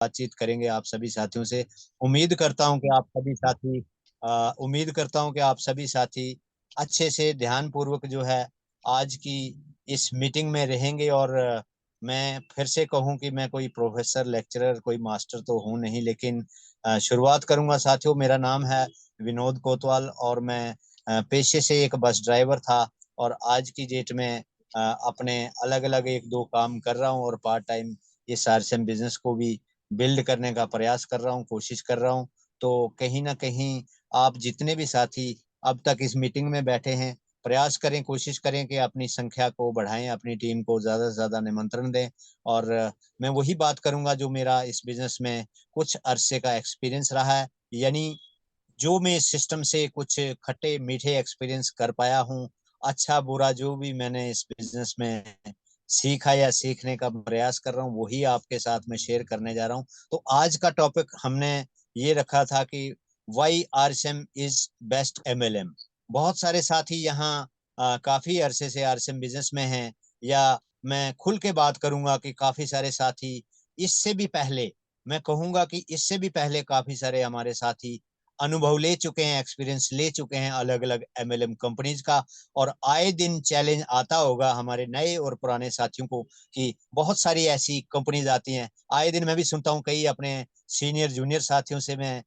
बातचीत करेंगे आप सभी साथियों से। उम्मीद करता हूं कि आप सभी साथी उम्मीद करता हूं कि आप सभी साथी अच्छे से ध्यान पूर्वक जो है आज की इस मीटिंग में रहेंगे। और मैं फिर से कहूं कि मैं कोई प्रोफेसर लेक्चरर कोई मास्टर तो हूं नहीं, लेकिन शुरुआत करूंगा साथियों। मेरा नाम है विनोद कोतवाल और मैं पेशे से एक बस ड्राइवर था, और आज की डेट में अपने अलग अलग एक दो काम कर रहा हूँ, और पार्ट टाइम इस आरसीएम बिजनेस को भी बिल्ड करने का प्रयास कर रहा हूँ, कोशिश कर रहा हूँ। तो कहीं ना कहीं आप जितने भी साथी अब तक इस मीटिंग में बैठे हैं, प्रयास करें, कोशिश करें कि अपनी संख्या को बढ़ाएं, अपनी टीम को ज्यादा से ज्यादा निमंत्रण दें। और मैं वही बात करूंगा जो मेरा इस बिजनेस में कुछ अरसे का एक्सपीरियंस रहा है, यानी जो मैं इस सिस्टम से कुछ खट्टे मीठे एक्सपीरियंस कर पाया हूँ, अच्छा बुरा जो भी मैंने इस बिजनेस में सीखा या सीखने का प्रयास कर रहा हूँ, वही आपके साथ में शेयर करने जा रहा हूँ। तो आज का टॉपिक हमने ये रखा था कि why RSM is best MLM. बहुत सारे साथी यहाँ काफी अरसे से आरएसएम बिजनेस में हैं, या मैं खुल के बात करूंगा कि काफी सारे साथी इससे भी पहले, मैं कहूंगा कि इससे भी पहले काफी सारे हमारे साथी अनुभव ले चुके हैं, एक्सपीरियंस ले चुके हैं अलग अलग एमएलएम कंपनीज का। और आए दिन चैलेंज आता होगा हमारे नए और पुराने साथियों को कि बहुत सारी ऐसी कंपनीज आती हैं। आए दिन मैं भी सुनता हूँ, कई अपने सीनियर जूनियर साथियों से मैं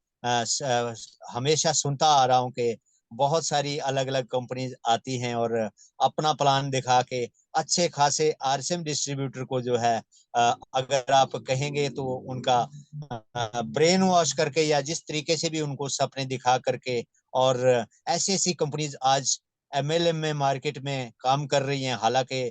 हमेशा सुनता आ रहा हूँ कि बहुत सारी अलग अलग कंपनीज आती हैं और अपना प्लान दिखा के अच्छे खासे आरसीएम डिस्ट्रीब्यूटर को जो है अगर आप कहेंगे तो उनका ब्रेन वॉश करके या जिस तरीके से भी उनको सपने दिखा करके, और ऐसी ऐसी कंपनीज आज एमएलएम में मार्केट में काम कर रही हैं। हालांकि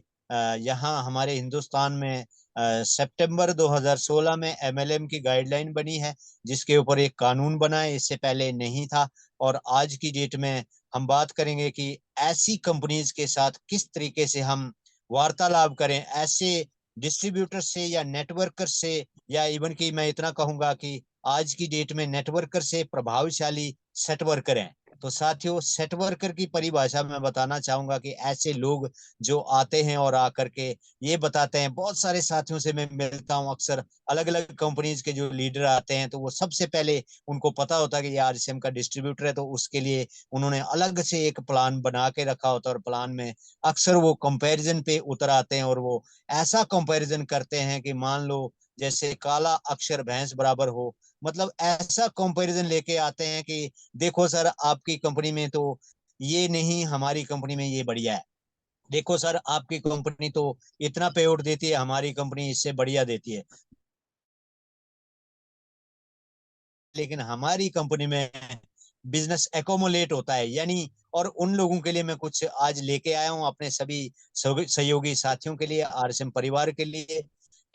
यहाँ हमारे हिंदुस्तान में सितंबर 2016 में एमएलएम की गाइडलाइन बनी है, जिसके ऊपर एक कानून बना है, इससे पहले नहीं था। और आज की डेट में हम बात करेंगे कि ऐसी कंपनीज के साथ किस तरीके से हम वार्तालाप करें, ऐसे डिस्ट्रीब्यूटर से या नेटवर्कर से, या इवन की मैं इतना कहूंगा कि आज की डेट में नेटवर्कर से प्रभावशाली सेट वर्कर हैं। तो साथियों, सेट वर्कर की परिभाषा मैं बताना चाहूंगा कि ऐसे लोग जो आते हैं और आकर के ये बताते हैं। बहुत सारे साथियों से मैं मिलता हूं अक्सर, अलग अलग कंपनीज के जो लीडर आते हैं तो वो सबसे पहले उनको पता होता है कि ये आरसीएम का डिस्ट्रीब्यूटर है, तो उसके लिए उन्होंने अलग से एक प्लान बना के रखा होता है। और प्लान में अक्सर वो कंपैरिजन पे उतर आते हैं, और वो ऐसा कंपैरिजन करते हैं कि मान लो जैसे काला अक्षर भैंस बराबर हो, मतलब ऐसा कंपैरिजन लेके आते हैं कि देखो सर आपकी कंपनी में तो ये नहीं, हमारी कंपनी में ये बढ़िया है। देखो सर आपकी कंपनी तो इतना पे आउट देती है, हमारी कंपनी इससे बढ़िया देती है, लेकिन हमारी कंपनी में बिजनेस एकोमोलेट होता है यानी। और उन लोगों के लिए मैं कुछ आज लेके आया हूं, अपने सभी सहयोगी साथियों के लिए, आरएसएम परिवार के लिए।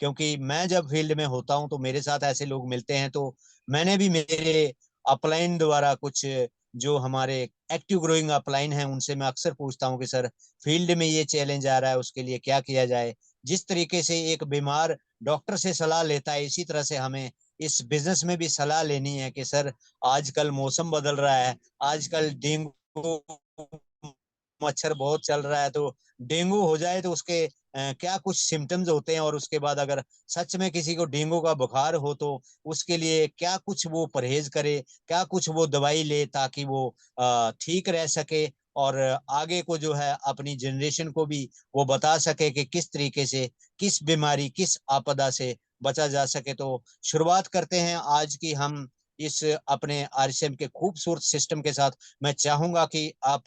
क्योंकि मैं जब फील्ड में होता हूं तो मेरे साथ ऐसे लोग मिलते हैं, तो मैंने भी मेरे अपलाइन द्वारा कुछ जो हमारे एक्टिव ग्रोइंग अपलाइन हैं उनसे मैं अक्सर पूछता हूं कि सर फील्ड में ये चैलेंज आ रहा है, उसके लिए क्या किया जाए। जिस तरीके से एक बीमार डॉक्टर से सलाह लेता है, इसी तरह से हमें इस बिजनेस में भी सलाह लेनी है कि सर आजकल मौसम बदल रहा है, आजकल डेंगू मच्छर बहुत चल रहा है, तो डेंगू हो जाए तो उसके क्या कुछ सिम्टम्स होते हैं, और उसके बाद अगर सच में किसी को डेंगू का बुखार हो तो उसके लिए क्या कुछ वो परहेज करे, क्या कुछ वो दवाई ले ताकि वो ठीक रह सके, और आगे को जो है अपनी जनरेशन को भी वो बता सके कि किस तरीके से किस बीमारी किस आपदा से बचा जा सके। तो शुरुआत करते हैं आज की हम इस अपने आरसीएम के खूबसूरत सिस्टम के साथ। मैं चाहूंगा कि आप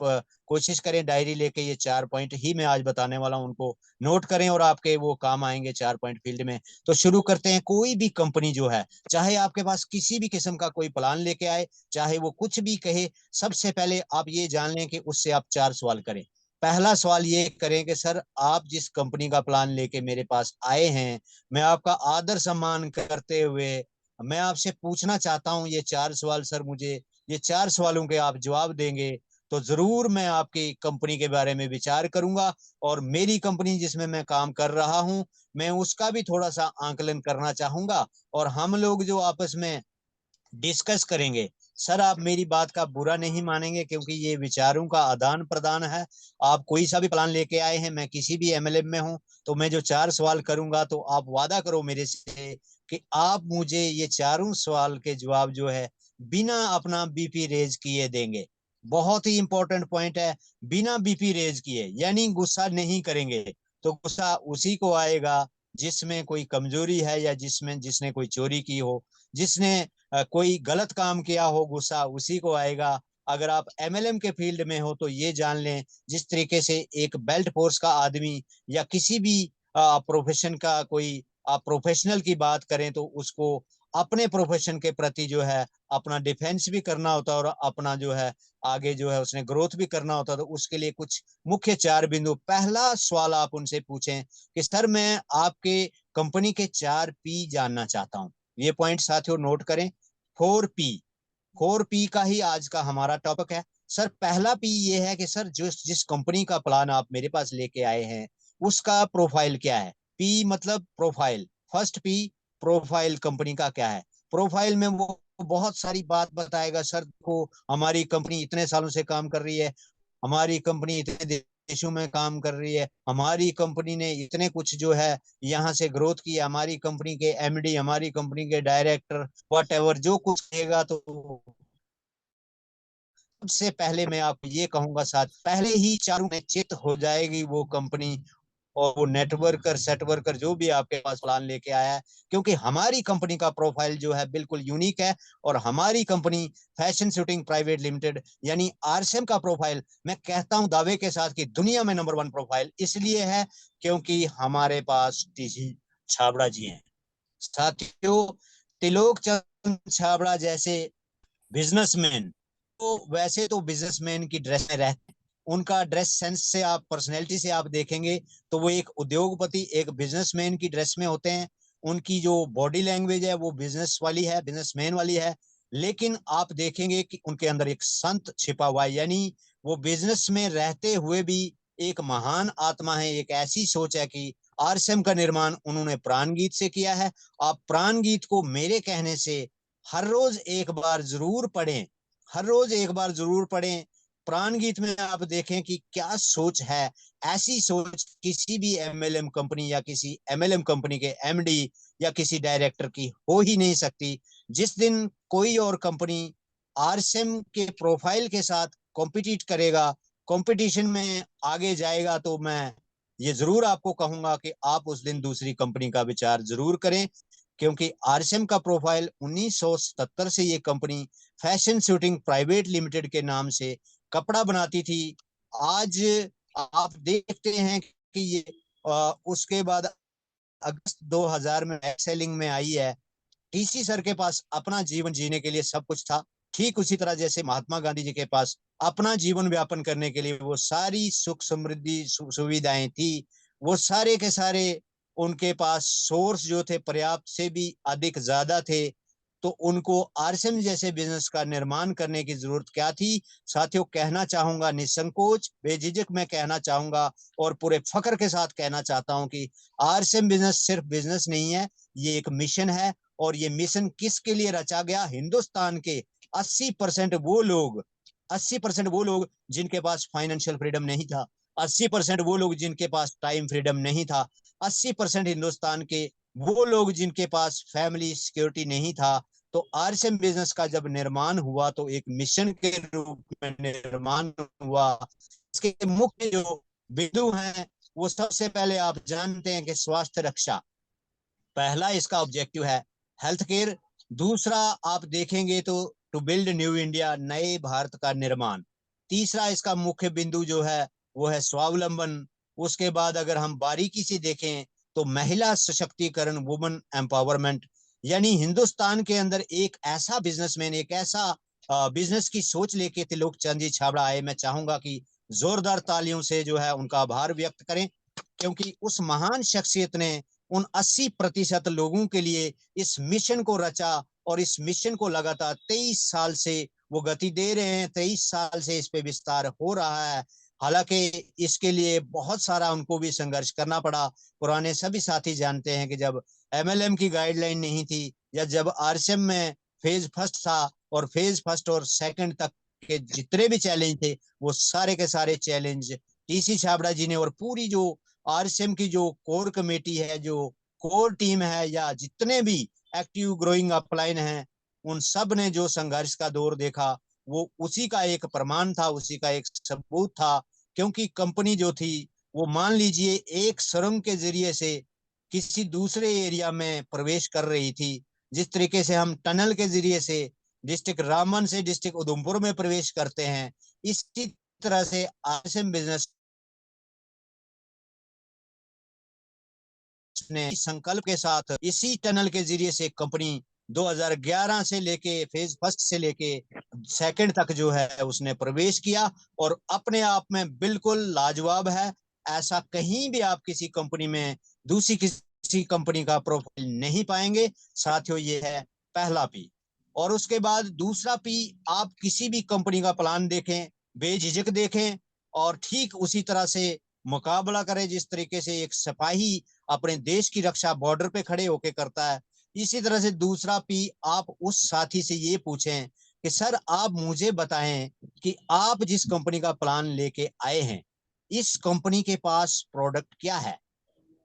कोशिश करें डायरी लेके, ये 4 पॉइंट ही मैं आज बताने वाला हूं उनको नोट करें और आपके वो काम आएंगे 4 पॉइंट फील्ड में। तो शुरू करते हैं। कोई भी कंपनी जो है, चाहे आपके पास किसी भी किस्म का कोई प्लान लेके आए, चाहे वो कुछ भी कहे, सबसे पहले आप ये जान लें कि उससे आप 4 सवाल करें। पहला सवाल ये करें कि सर आप जिस कंपनी का प्लान लेके मेरे पास आए हैं, मैं आपका आदर सम्मान करते हुए मैं आपसे पूछना चाहता हूं ये 4 सवाल। सर मुझे ये 4 सवालों के आप जवाब देंगे तो जरूर मैं आपकी कंपनी के बारे में विचार करूंगा, और मेरी कंपनी जिसमें मैं काम कर रहा हूं मैं उसका भी थोड़ा सा आंकलन करना चाहूंगा, और हम लोग जो आपस में डिस्कस करेंगे। सर आप मेरी बात का बुरा नहीं मानेंगे, क्योंकि ये विचारों का आदान प्रदान है। आप कोई सा भी प्लान लेके आए हैं, मैं किसी भी एमएलएम में हूं, तो मैं जो 4 सवाल करूंगा तो आप वादा करो मेरे से कि आप मुझे ये चारों सवाल के जवाब जो है बिना अपना बीपी रेज किए देंगे। बहुत ही इंपॉर्टेंट पॉइंट है, बिना बीपी रेज किए, यानी गुस्सा नहीं करेंगे। तो गुस्सा उसी को आएगा जिसमें कोई कमजोरी है, या जिसमें जिसने कोई चोरी की हो, जिसने कोई गलत काम किया हो, गुस्सा उसी को आएगा। अगर आप एमएलएम के फील्ड में हो तो ये जान लें, जिस तरीके से एक बेल्ट फोर्स का आदमी या किसी भी प्रोफेशन का कोई आप प्रोफेशनल की बात करें तो उसको अपने प्रोफेशन के प्रति जो है अपना डिफेंस भी करना होता है, और अपना जो है आगे जो है उसने ग्रोथ भी करना होता है। तो उसके लिए कुछ मुख्य 4 बिंदु। पहला सवाल आप उनसे पूछें कि सर मैं आपके कंपनी के 4 P जानना चाहता हूं। ये पॉइंट साथियों नोट करें, 4 P। 4 P का ही आज का हमारा टॉपिक है। सर पहला P ये है कि सर जिस कंपनी का प्लान आप मेरे पास लेके आए हैं उसका प्रोफाइल क्या है। P मतलब profile. First P, profile company का क्या है। प्रोफाइल में वो बहुत सारी बात बताएगा, सर को हमारी कंपनी इतने सालों से काम कर रही है, हमारी कंपनी इतने देशों में काम कर रही है, हमारी कंपनी ने इतने कुछ जो है यहाँ से ग्रोथ की, हमारी कंपनी के एमडी, हमारी कंपनी के डायरेक्टर, वट एवर जो कुछ कहेगा। तो सबसे पहले मैं आपको ये कहूंगा साथ, पहले ही चारों में चित हो जाएगी वो कंपनी और वो नेटवर्कर सेटवर्कर जो भी आपके पास प्लान लेके आया है, क्योंकि हमारी कंपनी का प्रोफाइल जो है बिल्कुल यूनिक है। और हमारी company fashion shooting private limited यानी आरसीएम का प्रोफाइल मैं कहता हूं दावे के साथ कि दुनिया में नंबर 1 प्रोफाइल इसलिए है क्योंकि हमारे पास टीसी छाबड़ा जी हैं। साथियों, त्रिलोक चंद छाबड़ा जैसे बिजनेसमैन, तो वैसे तो बिजनेसमैन की ड्रेस में रहते हैं, उनका ड्रेस सेंस से आप पर्सनैलिटी से आप देखेंगे तो वो एक उद्योगपति एक बिजनेसमैन की ड्रेस में होते हैं। उनकी जो बॉडी लैंग्वेज है वो बिजनेस वाली है, बिजनेसमैन वाली है। लेकिन आप देखेंगे कि उनके अंदर एक संत छिपा हुआ है, यानी वो बिजनेस में रहते हुए भी एक महान आत्मा है। एक ऐसी सोच है कि आरसीएम का निर्माण उन्होंने प्राण गीत से किया है। आप प्राण गीत को मेरे कहने से हर रोज एक बार जरूर पढ़ें, हर रोज एक बार जरूर पढ़ें। प्राण गीत में आप देखें कि क्या सोच है। ऐसी सोच किसी भी एमएलएम कंपनी या किसी एमएलएम कंपनी के एमडी या किसी डायरेक्टर की हो ही नहीं सकती। जिस दिन कोई और कंपनी आरसीएम के प्रोफाइल के साथ कॉम्पिटिट करेगा, कंपटीशन में आगे जाएगा, तो मैं ये जरूर आपको कहूंगा कि आप उस दिन दूसरी कंपनी का विचार जरूर करें। क्योंकि आरसीएम का प्रोफाइल 1977 से ये company fashion shooting private limited के नाम से कपड़ा बनाती थी। आज आप देखते हैं कि ये उसके बाद अगस्त 2000 में एक्सेलिंग में आई है। टीसी सर के पास अपना जीवन जीने के लिए सब कुछ था, ठीक उसी तरह जैसे महात्मा गांधी जी के पास अपना जीवन व्यापन करने के लिए वो सारी सुख समृद्धि सुविधाएं थी। वो सारे के सारे उनके पास सोर्स जो थे पर्याप्त से भी अधिक ज्यादा थे। तो उनको आरसीएम जैसे बिजनेस का निर्माण करने की जरूरत क्या थी। साथियों, कहना चाहूंगा निसंकोच बेझिझक मैं कहना चाहूंगा और पूरे फख्र के साथ कहना चाहता हूं कि आरसीएम बिजनेस सिर्फ बिजनेस नहीं है, ये एक मिशन है। और ये मिशन किसके लिए रचा गया। हिंदुस्तान के 80% वो लोग, 80% वो लोग जिनके पास फाइनेंशियल फ्रीडम नहीं था, 80% वो लोग जिनके पास टाइम फ्रीडम नहीं था, 80% हिंदुस्तान के वो लोग जिनके पास फैमिली सिक्योरिटी नहीं था। तो आरसीएम बिजनेस का जब निर्माण हुआ तो एक मिशन के रूप में निर्माण हुआ। इसके मुख्य जो बिंदु हैं वो सबसे पहले आप जानते हैं कि स्वास्थ्य रक्षा पहला इसका ऑब्जेक्टिव है, हेल्थ केयर। दूसरा आप देखेंगे तो टू बिल्ड न्यू इंडिया, नए भारत का निर्माण। तीसरा इसका मुख्य बिंदु जो है वो है स्वावलंबन। उसके बाद अगर हम बारीकी से देखें तो महिला सशक्तिकरण, वुमेन एम्पावरमेंट। यानी हिंदुस्तान के अंदर एक ऐसा बिजनेसमैन, एक ऐसा बिजनेस की सोच लेके त्रिलोक चंद जी छाबड़ा आए। मैं चाहूंगा कि जोरदार तालियों से जो है उनका आभार व्यक्त करें, क्योंकि उस महान शख्सियत ने उन 80% लोगों के लिए इस मिशन को रचा और इस मिशन को लगातार 23 साल से वो गति दे रहे हैं। 23 साल से इस पे विस्तार हो रहा है। हालांकि इसके लिए बहुत सारा उनको भी संघर्ष करना पड़ा। पुराने सभी साथी जानते हैं कि जब एमएलएम की गाइडलाइन नहीं थी या जब आरसीएम में फेज फर्स्ट था और फेज फर्स्ट और सेकंड तक के जितने भी चैलेंज थे वो सारे के सारे चैलेंज टीसी छाबड़ा जी ने और पूरी जो आरसीएम की जो कोर कमेटी है, जो कोर टीम है, या जितने भी एक्टिव ग्रोइंग अपलाइन हैं, उन सब ने जो संघर्ष का दौर देखा वो उसी का एक प्रमाण था, उसी का एक सबूत था। क्योंकि कंपनी जो थी वो मान लीजिए एक सुरंग के जरिए से किसी दूसरे एरिया में प्रवेश कर रही थी। जिस तरीके से हम टनल के जरिए से डिस्ट्रिक्ट रामबन से डिस्ट्रिक्ट उधमपुर में प्रवेश करते हैं, इसी तरह से आरएसएम बिजनेस ने संकल्प के साथ इसी टनल के जरिए से कंपनी 2011 से लेके फेज फर्स्ट से लेके सेकंड तक जो है उसने प्रवेश किया और अपने आप में बिल्कुल लाजवाब है। ऐसा कहीं भी आप किसी कंपनी में दूसरी किसी कंपनी का प्रोफाइल नहीं पाएंगे साथियों। ये है पहला पी। और उसके बाद दूसरा पी, आप किसी भी कंपनी का प्लान देखें, बेझिझक देखें और ठीक उसी तरह से मुकाबला करें जिस तरीके से एक सिपाही अपने देश की रक्षा बॉर्डर पे खड़े होके करता है। इसी तरह से दूसरा पी, आप उस साथी से ये पूछें कि सर आप मुझे बताएं कि आप जिस कंपनी का प्लान लेके आए हैं इस कंपनी के पास प्रोडक्ट क्या है।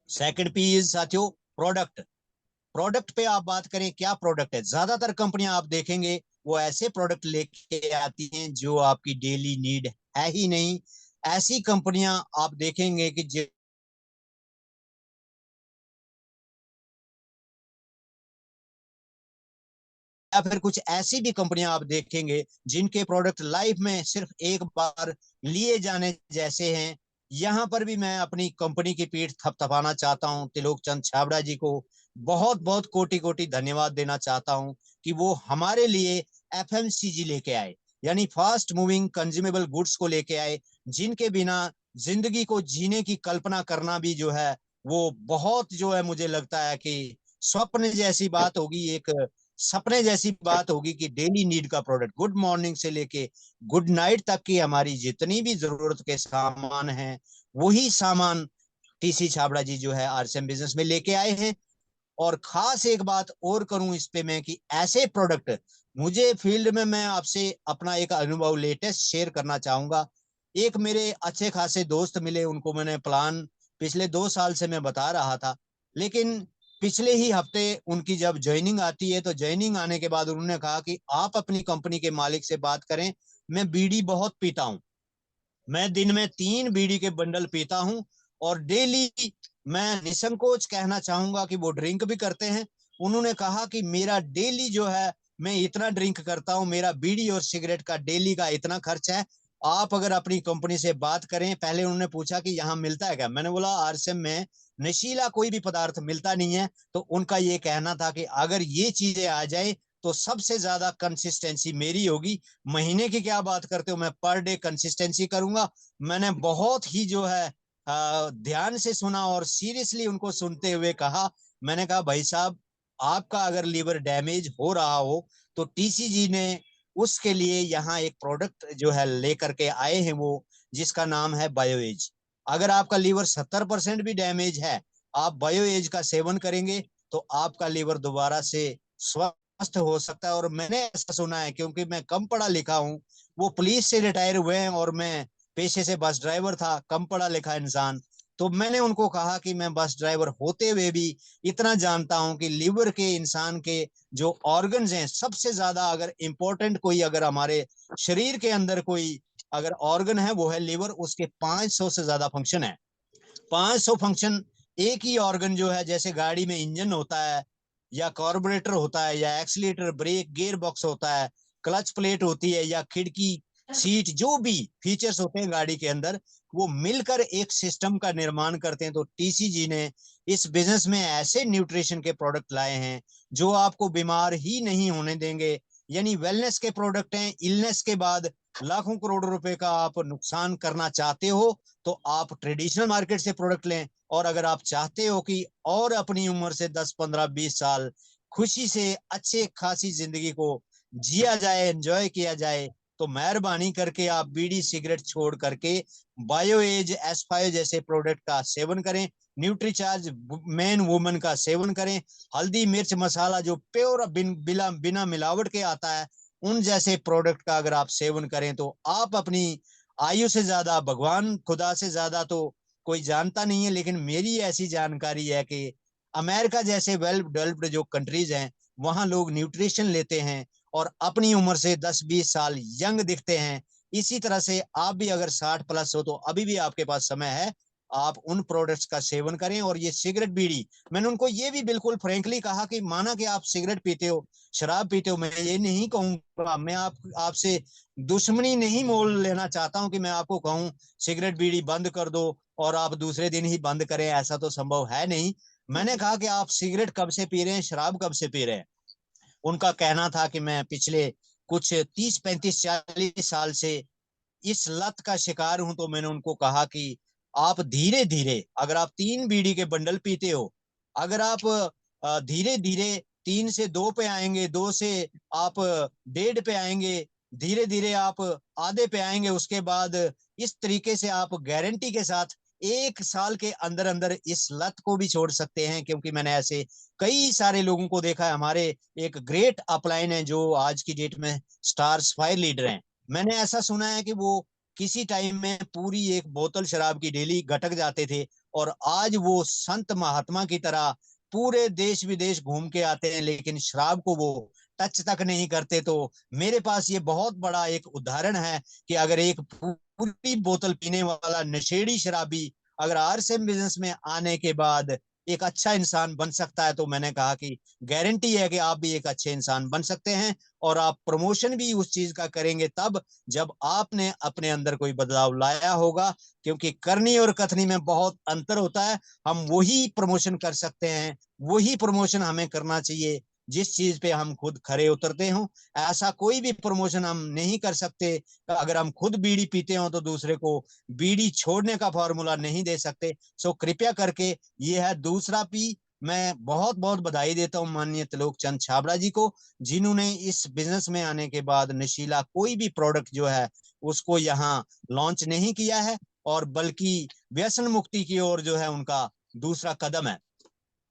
सेकंड पी इज साथियों प्रोडक्ट। प्रोडक्ट पे आप बात करें, क्या प्रोडक्ट है। ज्यादातर कंपनियां आप देखेंगे वो ऐसे प्रोडक्ट लेके आती हैं जो आपकी डेली नीड है ही नहीं। ऐसी कंपनियां आप देखेंगे कि या फिर कुछ ऐसी भी कंपनियां आप देखेंगे जिनके प्रोडक्ट लाइफ में सिर्फ एक बार लिए जाने जैसे हैं। यहां पर भी मैं अपनी कंपनी की पीठ थपथपाना चाहता हूं, त्रिलोक चंद छाबड़ा जी को बहुत बहुत कोटि कोटि धन्यवाद देना चाहता हूं कि वो हमारे लिए एफएमसीजी लेके आए, यानी फास्ट मूविंग कंज्यूमेबल गुड्स को लेके आए, जिनके बिना जिंदगी को जीने की कल्पना करना भी जो है वो बहुत जो है मुझे लगता है कि स्वप्न जैसी बात होगी, एक सपने जैसी बात होगी कि डेली नीड का प्रोडक्ट गुड मॉर्निंग से लेके गुड नाइट तक की हमारी जितनी भी जरूरत के सामान हैं वही सामान टीसी छाबड़ा जी जो है आरसीएम बिजनेस में लेके आए हैं। और खास एक बात और करूं इस पे मैं कि ऐसे प्रोडक्ट मुझे फील्ड में, मैं आपसे अपना एक अनुभव लेटेस्ट शेयर करना चाहूंगा। एक मेरे अच्छे खासे दोस्त मिले, उनको मैंने प्लान पिछले 2 साल से मैं बता रहा था, लेकिन पिछले ही हफ्ते उनकी जब ज्वाइनिंग आती है तो ज्वाइनिंग आने के बाद उन्होंने कहा कि आप अपनी कंपनी के मालिक से बात करें, मैं बीड़ी बहुत पीता हूं, मैं दिन में 3 बीड़ी के बंडल पीता हूं और डेली, मैं निसंकोच कहना चाहूंगा कि वो ड्रिंक भी करते हैं। उन्होंने कहा कि मेरा डेली जो है मैं इतना ड्रिंक करता हूं, मेरा बीड़ी और सिगरेट का डेली का इतना खर्च है, आप अगर अपनी कंपनी से बात करें। पहले उन्होंने पूछा कि यहाँ मिलता है क्या, मैंने बोला आरसीएम में नशीला कोई भी पदार्थ मिलता नहीं है। तो उनका ये कहना था कि अगर ये चीजें आ जाए तो सबसे ज्यादा कंसिस्टेंसी मेरी होगी। महीने की क्या बात करते हो, मैं पर डे कंसिस्टेंसी करूंगा। मैंने बहुत ही जो है ध्यान से सुना और सीरियसली उनको सुनते हुए कहा, मैंने कहा भाई साहब आपका अगर लीवर डैमेज हो रहा हो तो टीसीजी ने उसके लिए यहाँ एक प्रोडक्ट जो है लेकर के आए हैं वो, जिसका नाम है बायोएज। अगर आपका लीवर 70% भी डैमेज है, आप बायोएज का सेवन करेंगे तो आपका लीवर दोबारा से स्वस्थ हो सकता है। और मैंने ऐसा सुना है क्योंकि मैं कम पढ़ा लिखा हूँ, वो पुलिस से रिटायर हुए हैं और मैं पेशे से बस ड्राइवर था, कम पढ़ा लिखा इंसान। तो मैंने उनको कहा कि मैं बस ड्राइवर होते हुए भी इतना जानता हूं कि लीवर के इंसान के जो ऑर्गन्स हैं, सबसे ज्यादा अगर इंपॉर्टेंट कोई अगर हमारे शरीर के अंदर कोई अगर ऑर्गन है वो है लीवर। उसके 500 से ज्यादा फंक्शन है। 500 फंक्शन एक ही ऑर्गन जो है, जैसे गाड़ी में इंजन होता है या कार्बोरेटर होता है या एक्सीलेटर ब्रेक गियर बॉक्स होता है, क्लच प्लेट होती है या खिड़की सीट, जो भी फीचर्स होते हैं गाड़ी के अंदर वो मिलकर एक सिस्टम का निर्माण करते हैं। तो टीसीजी ने इस बिजनेस में ऐसे न्यूट्रिशन के प्रोडक्ट लाए हैं जो आपको बीमार ही नहीं होने देंगे, यानी वेलनेस के प्रोडक्ट हैं। इलनेस के बाद लाखों करोड़ों रुपए का आप नुकसान करना चाहते हो तो आप ट्रेडिशनल मार्केट से प्रोडक्ट लें। और अगर आप चाहते हो कि और अपनी उम्र से 10 15 20 साल खुशी से अच्छे खासी जिंदगी को जिया जाए, एंजॉय किया जाए, तो मेहरबानी करके आप बीड़ी सिगरेट छोड़ करके बायो एज एस5 जैसे प्रोडक्ट का सेवन करें। न्यूट्रीचार्ज मैन वुमन का सेवन करें। हल्दी मिर्च मसाला जो प्योर बिना मिलावट के आता है, उन जैसे प्रोडक्ट का अगर आप सेवन करें तो आप अपनी आयु से ज्यादा, भगवान खुदा से ज्यादा तो कोई जानता नहीं है, लेकिन मेरी ऐसी जानकारी है कि अमेरिका जैसे वेल डेवलप्ड जो कंट्रीज हैं वहां लोग न्यूट्रिशन लेते हैं और अपनी उम्र से 10-20 साल यंग दिखते हैं। इसी तरह से आप भी अगर 60+ हो तो अभी भी आपके पास समय है, आप उन प्रोडक्ट्स का सेवन करें। और ये सिगरेट बीड़ी, मैंने उनको ये भी बिल्कुल फ्रेंकली कहा कि माना कि आप सिगरेट पीते हो, शराब पीते हो, मैं ये नहीं कहूंगा, मैं आपसे दुश्मनी नहीं मोल लेना चाहता हूं कि मैं आपको कहूं सिगरेट बीड़ी बंद कर दो और आप दूसरे दिन ही बंद करें, ऐसा तो संभव है नहीं। मैंने कहा कि आप सिगरेट कब से पी रहे हैं, शराब कब से पी रहे हैं। उनका कहना था कि मैं पिछले कुछ 30-35-40 साल से इस लत का शिकार हूं। तो मैंने उनको कहा कि आप धीरे धीरे, अगर आप 3 बीड़ी के बंडल पीते हो, अगर आप धीरे धीरे 3 से 2 पे आएंगे, 2 से आप 1.5 पे आएंगे, धीरे धीरे आप आधे पे आएंगे, उसके बाद इस तरीके से आप गारंटी के साथ 1 साल के अंदर अंदर इस लत को भी छोड़ सकते हैं। क्योंकि मैंने ऐसे कई सारे लोगों को देखा है। हमारे एक ग्रेट अपलाइन है जो आज की डेट में स्टार्स फायर लीडर हैं। मैंने ऐसा सुना है कि वो किसी टाइम में पूरी एक बोतल शराब की डेली गटक जाते थे और आज वो संत महात्मा की तरह पूरे देश विदेश घूम के आते हैं, लेकिन शराब को वो टच तक नहीं करते। तो मेरे पास ये बहुत बड़ा एक उदाहरण है कि अगर एक पूरी बोतल पीने वाला नशेड़ी शराबी अगर आरसेम बिजनेस में आने के बाद एक अच्छा इंसान बन सकता है, तो मैंने कहा कि गारंटी है कि आप भी एक अच्छे इंसान बन सकते हैं। और आप प्रमोशन भी उस चीज का करेंगे तब जब आपने अपने अंदर कोई बदलाव लाया होगा। क्योंकि करनी और कथनी में बहुत अंतर होता है। हम वही प्रमोशन कर सकते हैं, वही प्रमोशन हमें करना चाहिए जिस चीज पे हम खुद खरे उतरते हो। ऐसा कोई भी प्रमोशन हम नहीं कर सकते। अगर हम खुद बीड़ी पीते हो तो दूसरे को बीड़ी छोड़ने का फॉर्मूला नहीं दे सकते। सो कृपया करके, ये है दूसरा पी। मैं बहुत बहुत बधाई देता हूँ माननीय त्रिलोक चंद छाबड़ा जी को, जिन्होंने इस बिजनेस में आने के बाद नशीला कोई भी प्रोडक्ट जो है उसको यहाँ लॉन्च नहीं किया है, और बल्कि व्यसन मुक्ति की ओर जो है उनका दूसरा कदम है।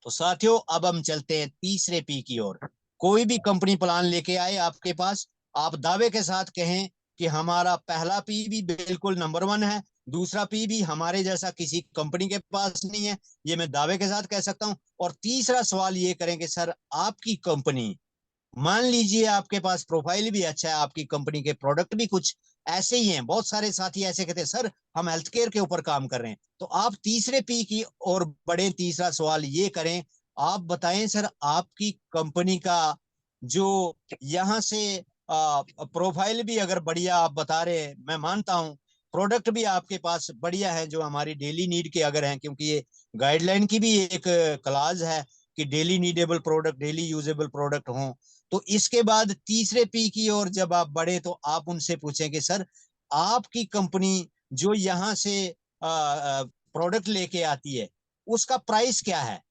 तो साथियों, अब हम चलते हैं तीसरे पी की ओर। कोई भी कंपनी प्लान लेके आए आपके पास, आप दावे के साथ कहें कि हमारा पहला पी भी बिल्कुल नंबर 1 है, दूसरा पी भी हमारे जैसा किसी कंपनी के पास नहीं है, ये मैं दावे के साथ कह सकता हूं। और तीसरा सवाल ये करें कि सर आपकी कंपनी, मान लीजिए आपके पास प्रोफाइल भी अच्छा है, आपकी कंपनी के प्रोडक्ट भी कुछ ऐसे ही हैं, बहुत सारे साथी ऐसे कहते हैं सर हम हेल्थ केयर के ऊपर काम कर रहे हैं, तो आप तीसरे पी की ओर बढ़े। तीसरा सवाल ये करें, आप बताएं सर आपकी कंपनी का जो यहाँ से प्रोफाइल भी अगर बढ़िया आप बता रहे हैं, मैं मानता हूं प्रोडक्ट भी आपके पास बढ़िया है जो हमारी डेली नीड के अगर हैं, क्योंकि ये गाइडलाइन की भी एक क्लाज है कि daily needable product, daily usable product हों। तो इसके बाद तीसरे पी की ओर जब आप बढ़े तो आप उनसे पूछें कि सर आपकी कंपनी जो यहाँ से प्रोडक्ट लेके आती है उसका प्राइस क्या है,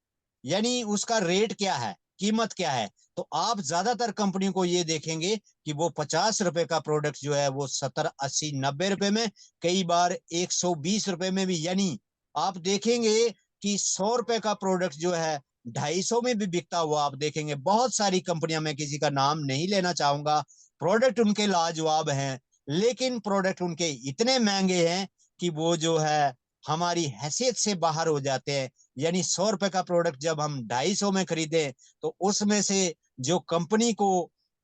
यानी उसका रेट क्या है, कीमत क्या है। तो आप ज्यादातर कंपनियों को ये देखेंगे कि वो 50 रुपए का प्रोडक्ट जो है वो 70, 80, 90 रुपए में, कई बार 120 रुपए में भी, यानी आप देखेंगे कि 100 रुपए का प्रोडक्ट जो है 250 में भी बिकता हुआ आप देखेंगे। बहुत सारी कंपनियां, मैं किसी का नाम नहीं लेना चाहूंगा, प्रोडक्ट उनके लाजवाब हैं, लेकिन प्रोडक्ट उनके इतने महंगे हैं कि वो जो है हमारी हैसियत से बाहर हो जाते हैं। यानी 100 रुपए का प्रोडक्ट जब हम 250 में खरीदे तो उसमें से जो कंपनी को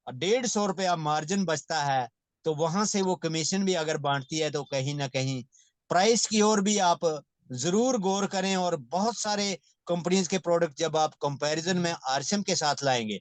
150 रुपया मार्जिन बचता है, तो वहां से वो कमीशन भी अगर बांटती है तो कहीं ना कहीं प्राइस की ओर भी आप जरूर गौर करें। और बहुत सारे कंपनीज के प्रोडक्ट जब आप कंपैरिजन में आरसीएम के साथ लाएंगे,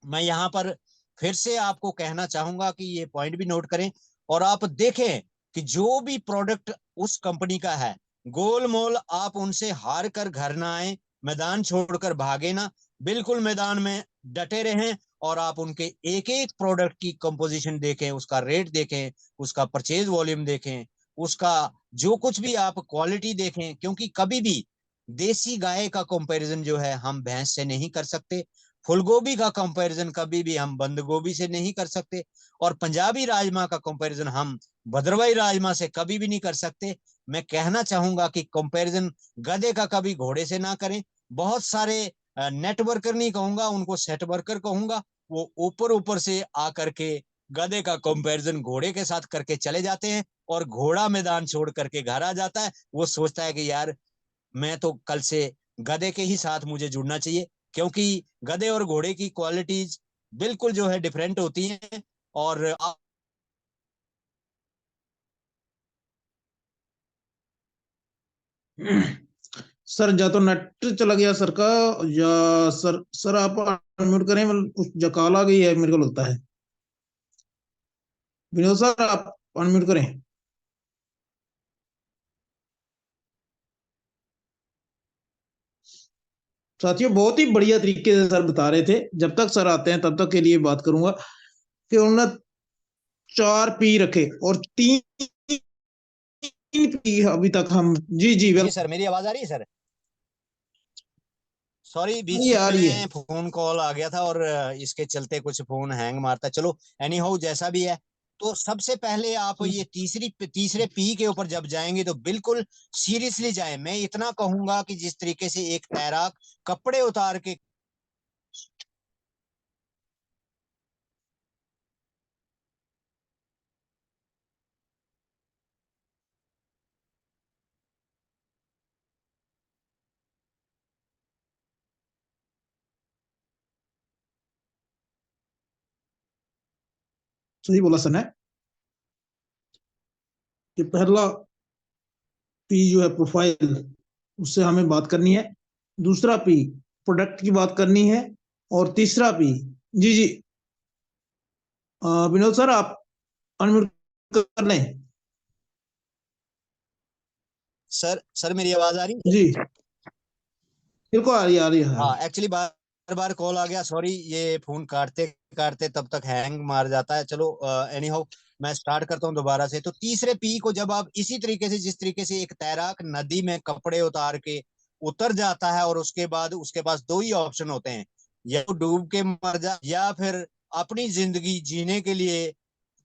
मैं यहाँ पर फिर से आपको कहना चाहूंगा कि ये पॉइंट भी नोट करें और आप देखें कि जो भी प्रोडक्ट उस कंपनी का है, गोल मोल आप उनसे हार कर घर ना आए, मैदान छोड़कर भागे ना, बिल्कुल मैदान में डटे रहें। और आप उनके एक एक प्रोडक्ट की कंपोजिशन देखें, उसका रेट देखें, उसका परचेज वॉल्यूम देखें, उसका जो कुछ भी आप क्वालिटी देखें। क्योंकि कभी भी देसी गाय का कंपैरिजन जो है हम भैंस से नहीं कर सकते, फूलगोभी का कंपैरिजन कभी भी हम बंद गोभी से नहीं कर सकते, और पंजाबी राजमा का कंपैरिजन हम भद्रवाही राजमा से कभी भी नहीं कर सकते। मैं कहना चाहूंगा कि कंपैरिजन गधे का कभी घोड़े से ना करें। बहुत सारे नेटवर्कर नहीं कहूंगा, उनको सेट वर्कर कहूंगा, वो ऊपर ऊपर से आकर के गधे का कंपैरिजन घोड़े के साथ करके चले जाते हैं, और घोड़ा मैदान छोड़ करके घर आ जाता है। वो सोचता है कि यार मैं तो कल से गधे के ही साथ मुझे जुड़ना चाहिए, क्योंकि गधे और घोड़े की क्वालिटीज बिल्कुल जो है डिफरेंट होती हैं। और सर या तो नेट चला गया सर का, या सर सर आप अनम्यूट करें, मतलब कुछ जो कॉल आ गई है मेरे को लगता है। विनोद सर आप अनम्यूट करें। साथियों बहुत ही बढ़िया तरीके से सर बता रहे थे। जब तक सर आते हैं तब तक के लिए बात करूंगा कि उन्होंने 4 P रखे और 3 P अभी तक हम। जी जी जी वेलकम। सर, मेरी आवाज आ रही है सर? सॉरी, ये बीच आ रही है। में फोन कॉल आ गया था और इसके चलते कुछ फोन हैंग मारता। चलो, एनी हाउ जैसा भी है। तो सबसे पहले आप ये तीसरे पी के ऊपर जब जाएंगे तो बिल्कुल सीरियसली जाएं। मैं इतना कहूंगा कि जिस तरीके से एक तैराक कपड़े उतार के सही बोला सर ने कि पहला P जो है प्रोफाइल, उससे हमें बात करनी है। दूसरा P प्रोडक्ट की बात करनी है। और तीसरा P, जी जी विनोद सर आप अनम्यूट कर लें। सर मेरी आवाज आ रही है? जी बिल्कुल आ रही है। हाँ, एक्चुअली बार बार कॉल आ गया, सॉरी। ये फोन काटते काटते तब तक हैंग मार जाता है। चलो, एनी हाउ मैं स्टार्ट करता हूँ दोबारा से। तो तीसरे पी को जब आप इसी तरीके से, जिस तरीके से एक तैराक नदी में कपड़े उतार के उतर जाता है और उसके बाद उसके पास दो ही ऑप्शन होते हैं, या तो डूब के मर जा या फिर अपनी जिंदगी जीने के लिए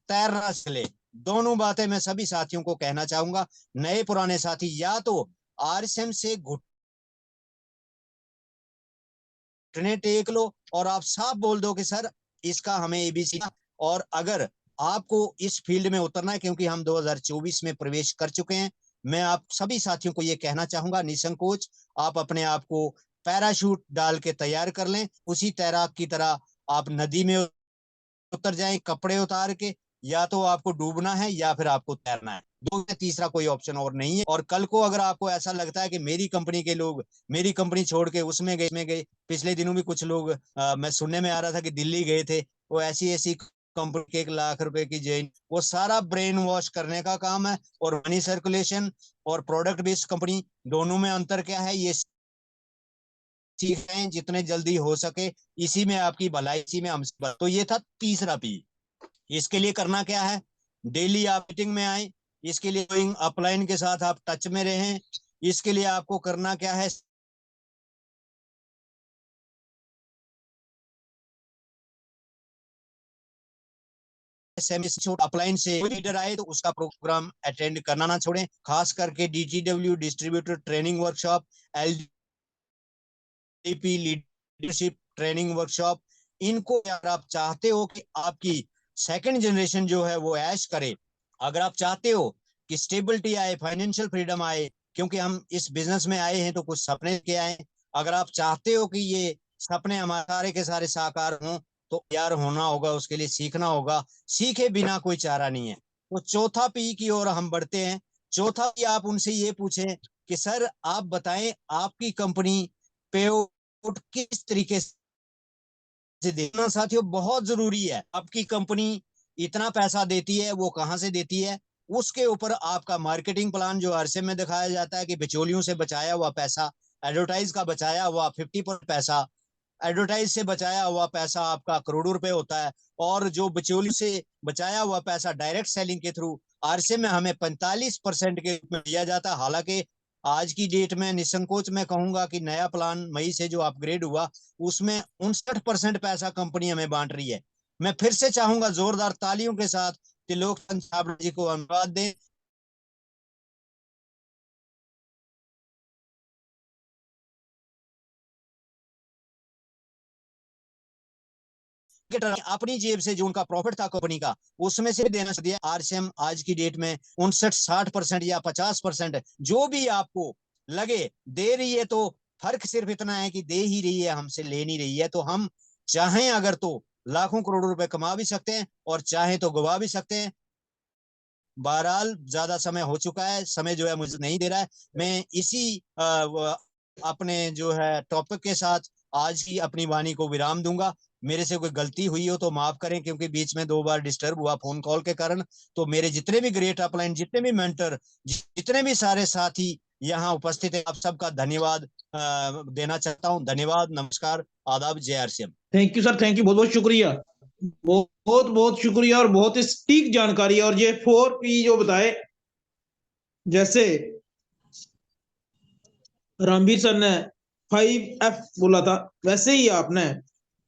तैरना सीख ले। दोनों बातें मैं सभी साथियों को कहना चाहूंगा। नए पुराने साथी, या तो आरएसएम से घुटने टेक लो और आप साफ बोल दो कि सर इसका हमें एबीसी। और अगर आपको इस फील्ड में उतरना है, क्योंकि हम 2024 में प्रवेश कर चुके हैं, मैं आप सभी साथियों को यह कहना चाहूंगा, निसंकोच आप अपने आप को पैराशूट डाल के तैयार कर लें। उसी तैराक की तरह आप नदी में उतर जाएं कपड़े उतार के। या तो आपको डूबना है या फिर आपको तैरना है, दो में तीसरा कोई ऑप्शन और नहीं है। और कल को अगर आपको ऐसा लगता है कि मेरी कंपनी के लोग मेरी कंपनी छोड़ के उसमें गए, पिछले दिनों भी कुछ लोग मैं सुनने में आ रहा था कि दिल्ली गए थे, वो ऐसी ऐसी कंपनी के 1 लाख रुपए की जेन, वो सारा ब्रेन वॉश करने का काम है। और मनी सर्कुलेशन और प्रोडक्ट बेस्ड कंपनी, दोनों में अंतर क्या है ये सीखें जितने जल्दी हो सके। इसी में आपकी भलाई, इसी में हम। तो ये था तीसरा पी। इसके लिए करना क्या है? डेली आप मीटिंग में आए। इसके लिए गोइंग अपलाइन के साथ आप टच में रहें। इसके लिए आपको करना क्या है? अपलाइन से कोई लीडर आए तो उसका प्रोग्राम अटेंड करना ना छोड़ें। खास करके DTW distributor training workshop, LDP leadership training workshop, इनको अगर आप चाहते हो कि आपकी सेकंड जनरेशन जो है वो ऐश करे, अगर आप चाहते हो कि स्टेबिलिटी आए, फाइनेंशियल फ्रीडम आए, क्योंकि हम इस बिजनेस में आए हैं तो कुछ सपने के आए। अगर आप चाहते हो कि ये सपने हमारे सारे के सारे साकार हों, तो तैयार होना होगा, उसके लिए सीखना होगा। सीखे बिना कोई चारा नहीं है। तो चौथा पी की ओर हम बढ़ते हैं। चौथा पी आप उनसे ये पूछें कि सर आप बताएं आपकी कंपनी पे आउट किस तरीके से देखना। साथियों बहुत जरूरी है, आपकी कंपनी इतना पैसा देती है वो कहां से देती है, उसके ऊपर आपका मार्केटिंग प्लान जो आरसे में दिखाया जाता है कि बिचौलियों से बचाया हुआ पैसा, एडवर्टाइज का बचाया हुआ 50% पैसा, एडवर्टाइज से बचाया हुआ पैसा आपका करोड़ों रुपए होता है। और जो बिचौलियों से बचाया हुआ पैसा डायरेक्ट सेलिंग के थ्रू आरसे में हमें 45% के रूप में दिया जाता है। हालांकि आज की डेट में निसंकोच मैं कहूंगा कि नया प्लान मई से जो अपग्रेड हुआ, उसमें 59% पैसा कंपनी हमें बांट रही है। मैं फिर से चाहूंगा जोरदार तालियों के साथ कि लोग पंजाब जी को अनुवाद दें। अपनी जेब से जो उनका प्रॉफिट था कंपनी का, उसमें से देना दिया। आरसीएम आज की डेट में 59-60% या 50%, जो भी आपको लगे दे रही है, तो फर्क सिर्फ इतना है कि दे ही रही है, हमसे ले नहीं रही है। तो हम चाहें अगर तो लाखों करोड़ों रुपए कमा भी सकते हैं और चाहें तो गवा भी सकते हैं। बहरहाल ज्यादा समय हो चुका है, समय जो है मुझे नहीं दे रहा है। मैं इसी अपने जो है टॉपिक के साथ आज की अपनी वाणी को विराम दूंगा। मेरे से कोई गलती हुई हो तो माफ करें, क्योंकि बीच में 2 बार डिस्टर्ब हुआ फोन कॉल के कारण। तो मेरे जितने भी ग्रेट अपलाइन, जितने भी मेंटर, जितने भी सारे साथी यहाँ उपस्थित है, आप सबका धन्यवाद देना चाहता हूँ। धन्यवाद, नमस्कार, आदाब, जय RCM. Thank you sir, thank you, बहुत बहुत शुक्रिया, बहुत बहुत शुक्रिया, और बहुत ही सटीक जानकारी है। और ये 4P जो बताए, जैसे रामवीर सर ने 5F बोला था, वैसे ही आपने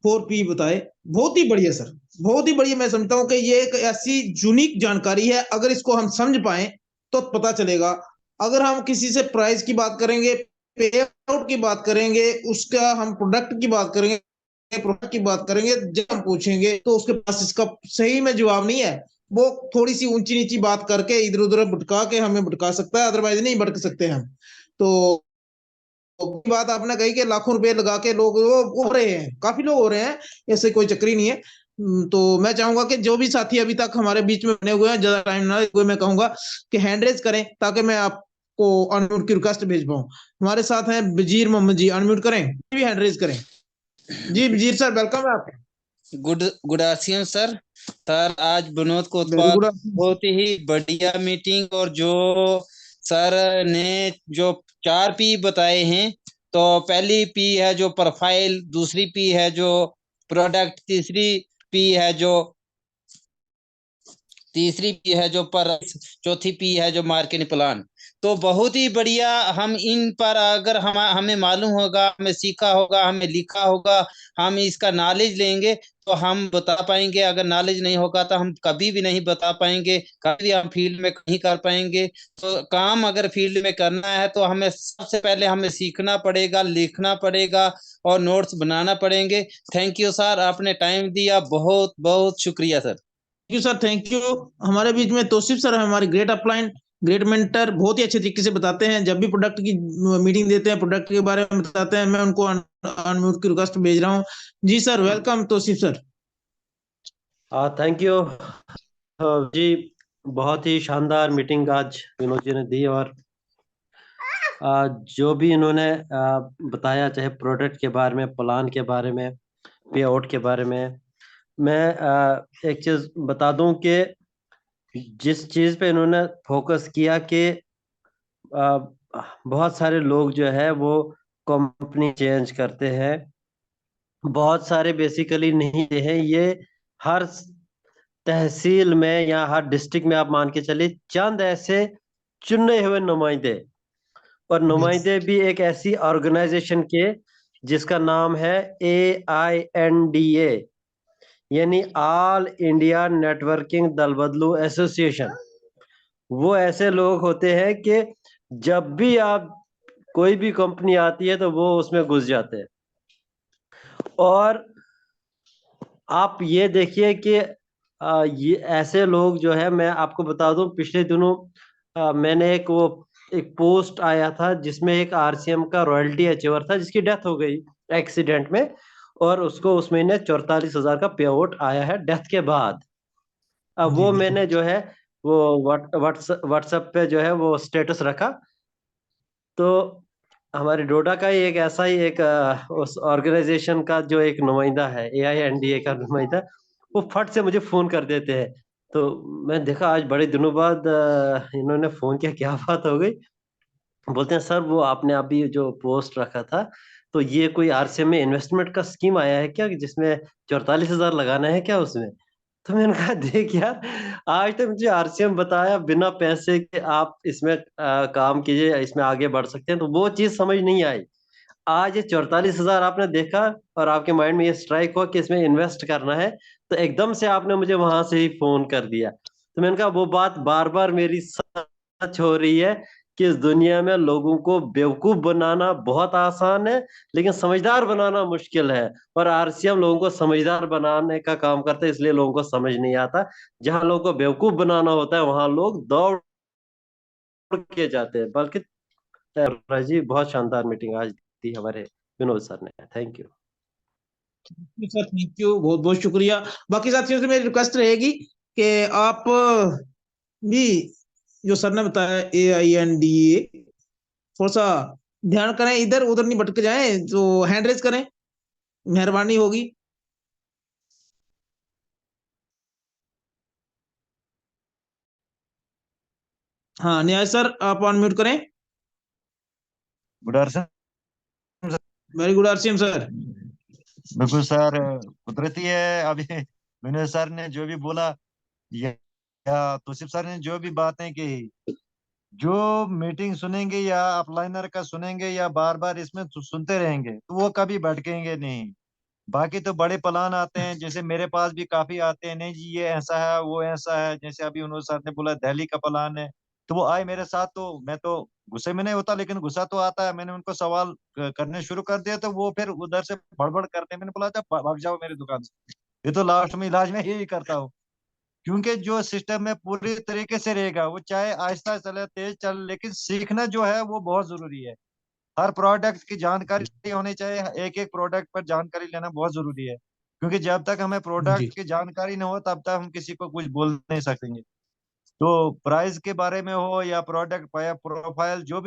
4P बताए। बहुत ही बढ़िया सर, बहुत ही बढ़िया। मैं समझता हूँ कि ये एक ऐसी यूनिक जानकारी है, अगर इसको हम समझ पाए तो पता चलेगा। अगर हम किसी से प्राइस की बात करेंगे, पे आउट की बात करेंगे, उसका हम प्रोडक्ट की बात करेंगे, प्रोडक्ट की बात करेंगे, जब हम पूछेंगे तो उसके पास इसका सही में जवाब नहीं है। वो थोड़ी सी ऊंची नीची बात करके इधर उधर भटका के हमें भटका सकता है, अदरवाइज नहीं भटक सकते हम। तो बात आपने कही कि लाखों रुपए लगा के लोग वो हो रहे हैं, काफी लोग हो रहे हैं, ऐसे कोई चक्कर ही नहीं है। तो मैं चाहूंगा कि जो भी साथी अभी तक हमारे बीच में बने हुए हैं, ज्यादा टाइम ना हुए, मैं कहूंगा कि हैंड रेज करें ताकि मैं आपको अनम्यूट की रिक्वेस्ट भेज पाऊं। हमारे साथ हैं वजीर मोहम्मद जी, अनम्यूट करें, भी हैंड रेज करें। जी वजीर सर, वेलकम है आपका। Good afternoon sir. सर आज विनोद वेरी कोतवाल गुड। बहुत ही बढ़िया मीटिंग, और जो सर ने जो 4P बताए हैं, तो पहली P है जो प्रोफाइल, दूसरी P है जो प्रोडक्ट, तीसरी P है जो पर, चौथी P है जो मार्केटिंग प्लान। तो बहुत ही बढ़िया। हम इन पर अगर हमें मालूम होगा, हमें सीखा होगा, हमें लिखा होगा, हम इसका नॉलेज लेंगे तो हम बता पाएंगे। अगर नॉलेज नहीं होगा तो हम कभी भी नहीं बता पाएंगे, कभी भी हम फील्ड में नहीं कर पाएंगे। तो काम अगर फील्ड में करना है तो हमें सबसे पहले हमें सीखना पड़ेगा, लिखना पड़ेगा और नोट्स बनाना पड़ेंगे। थैंक यू सर, आपने टाइम दिया, बहुत बहुत शुक्रिया sir. Thank you sir, thank you. हमारे बीच में तौसीफ सर है, हमारे ग्रेट अपलाइन, ग्रेट मेंटर, बहुत ही अच्छे तरीके से बताते हैं। जब भी प्रोडक्ट की मीटिंग देते हैं, प्रोडक्ट के बारे में बताते हैं, मैं उनको अनम्यूट की रिक्वेस्ट भेज रहा हूँ। जी sir, welcome Tauseef sir. Thank you जी। बहुत ही शानदार मीटिंग आज विनोद जी ने दी, और जो भी इन्होंने बताया, चाहे प्रोडक्ट के बारे में, प्लान के बारे में, पे आउट के बारे में, मैं एक चीज बता दूं कि जिस चीज पे इन्होंने फोकस किया कि बहुत सारे लोग जो है वो कंपनी चेंज करते हैं, बहुत सारे बेसिकली नहीं हैं। ये हर तहसील में या हर डिस्ट्रिक्ट में आप मान के चलिए चंद ऐसे चुने हुए नुमाइंदे, और नुमाइंदे भी एक ऐसी ऑर्गेनाइजेशन के जिसका नाम है AINDA, यानी ऑल इंडिया नेटवर्किंग दल बदलू एसोसिएशन। वो ऐसे लोग होते हैं कि जब भी आप कोई भी कंपनी आती है तो वो उसमें घुस जाते हैं। और आप ये देखिए कि ये ऐसे लोग जो है, मैं आपको बता दूं, पिछले दिनों मैंने एक पोस्ट आया था जिसमें एक RCM का रॉयल्टी अचीवर था जिसकी डेथ हो गई एक्सीडेंट में, और उसको उस महीने 44,000 का पे आउट आया है डेथ के बाद। अब वो मैंने जो है वो व्हाट्सएप पे जो है वो स्टेटस रखा। तो हमारे डोडा का ही एक ऐसा ही एक उस ऑर्गेनाइजेशन का जो एक नुमाइंदा है, AINDA का नुमाइंदा, वो फट से मुझे फोन कर देते हैं। तो मैं देखा आज बड़े दिनों बाद इन्होंने फोन किया, क्या बात हो गई। बोलते हैं सर वो आपने अभी जो पोस्ट रखा था, तो ये कोई RCM में इन्वेस्टमेंट का स्कीम आया है क्या, जिसमें 44,000 लगाना है क्या उसमें। तो मैंने कहा देख यार, आज तक मुझे RCM बताया बिना पैसे के आप इसमें काम कीजिए, इसमें आगे बढ़ सकते हैं, तो वो चीज समझ नहीं आई। आज ये 44,000 आपने देखा और आपके माइंड में ये स्ट्राइक हुआ कि इसमें इन्वेस्ट करना है, तो एकदम से आपने मुझे वहां से ही फोन कर दिया। तो मैंने कहा वो बात बार बार मेरी सच हो रही है कि इस दुनिया में लोगों को बेवकूफ बनाना बहुत आसान है, लेकिन समझदार बनाना मुश्किल है। और RCM लोगों को समझदार बनाने का काम करता है, इसलिए लोगों को समझ नहीं आता। जहां लोगों को बेवकूफ बनाना होता है वहां लोग दौड़ के जाते हैं। बल्कि जी बहुत शानदार मीटिंग आज। दी हमारे विनोद सर ने। Thank you sir, thank you, बहुत बहुत शुक्रिया। बाकी साथियों से मेरी रिक्वेस्ट रहेगी कि आप भी जो सर ने बताया AINDA, थोड़ा सा ध्यान करें, इधर उधर नहीं भटक जाएं, तो हैंड रेज करें, मेहरबानी होगी। हाँ न्याय सर, आप अनम्यूट करें। Good afternoon. Very good RCM sir. बिल्कुल सर, कुदरती है। अभी विनोद सर ने जो भी बोला या तोसिफ सर ने जो भी बातें की, जो मीटिंग सुनेंगे या अपलाइनर का सुनेंगे या बार बार इसमें सुनते रहेंगे तो वो कभी भटकेंगे नहीं। बाकी तो बड़े प्लान आते हैं, जैसे मेरे पास भी काफी आते हैं, नहीं जी ये ऐसा है वो ऐसा है। जैसे अभी उन्होंने सर ने बोला दिल्ली का प्लान है, तो वो आए मेरे साथ, तो मैं तो गुस्से में नहीं होता, लेकिन गुस्सा तो आता है। मैंने उनको सवाल करने शुरू कर दिया तो वो फिर उधर से बड़बड़ करते हैं। मैंने बोला था भाग जाओ मेरी दुकान से। ये तो लास्ट में इलाज में यही करता हूँ, क्योंकि जो सिस्टम में पूरी तरीके से रहेगा, वो चाहे आहिस्ता चले तेज चले, लेकिन सीखना जो है वो बहुत जरूरी है। हर प्रोडक्ट की जानकारी होनी चाहिए, एक एक प्रोडक्ट पर जानकारी लेना बहुत जरूरी है, क्योंकि जब तक हमें जी प्रोडक्ट की जानकारी न हो तब तक हम किसी को कुछ बोल नहीं सकेंगे। तो प्राइस के बारे में हो या प्रोडक्ट प्रोफाइल, जो भी